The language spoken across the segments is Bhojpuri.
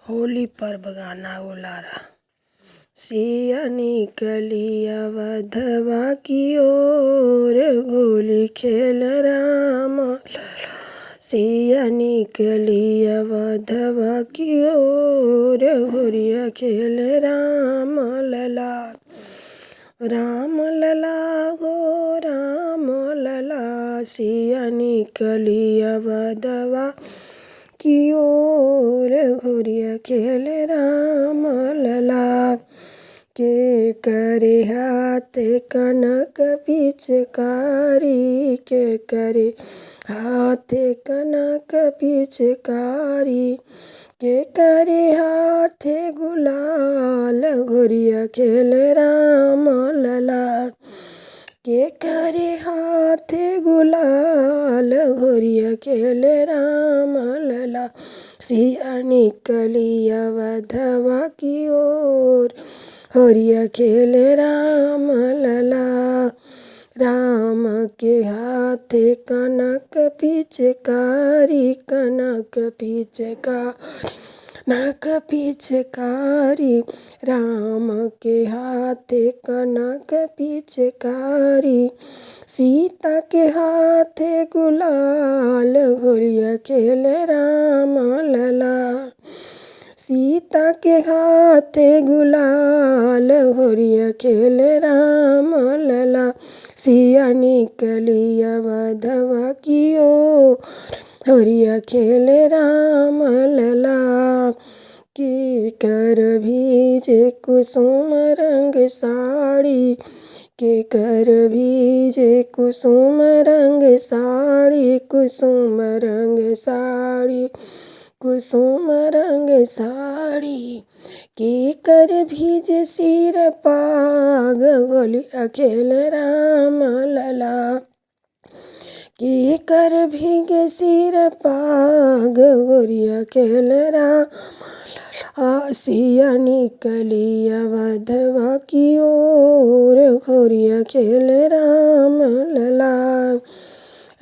होली पर्व गाना उलारा। सिया निकली अवधवा की ओर, होली खेल राम लला। सिया निकली अवधवा की ओर, होलिया खेल राम लला। राम लला हो राम लला, सिया निकली अवधवा की ओर, होलिया खेल राम लला। के करे हाथ कनक पिचकारी, के करे हाथ कनक पिचकारी, के करे हाथ गुलाल, होलिया खेल राम लला। के करे हाथ गुलाल, होलिया खेल राम लला। सिया निकली अवधवा की ओर, होलिया खेल राम लला। राम के हाथ कनक पिचकारी, कनक पिचकारी, नक पिचकारी। राम के हाथ कनक पिचकारी, सीता के हाथ गुलाल, होलिया खेल राम लला। सीता के हाथ गुलाल, होलिया खेल राम लला। सिया निकली अवधवा की ओर, होलिया खेल राम लला। के कर भीजे कुसुम रंग साड़ी, के कर भीजे कुसुम रंग साड़ी, कुसुम रंग साड़ी, कुसुम रंग साड़ी। के कर भीजे सिर पाग, होलिया खेल राम लला। के कर भीगे सिर पाग, होलिया खेल राम लला। सिया निकली अवधवा की ओर, होलिया खेल राम लला।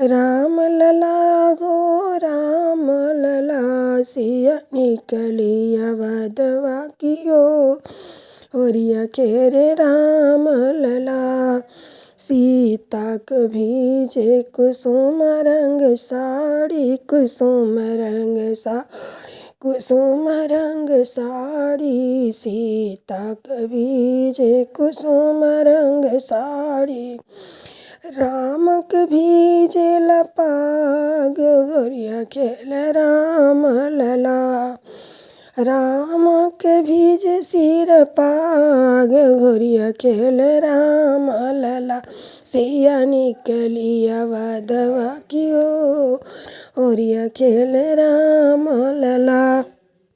राम लला हो राम लला, सिया निकली अवधवा की ओर, होलिया खेल राम लला। सीता के भीजे कुसुम रंग साड़ी, कुसुम रंग साड़ी, कुसुम रंग साड़ी। सीता के भीजे कुसुम रंग साड़ी, राम के भीजे लपाग, होलिया खेल राम लला। राम के भीजे सिर पाग, होलिया खेल राम लला। सिया निकली अवधवा की ओर, होलिया खेल राम लला।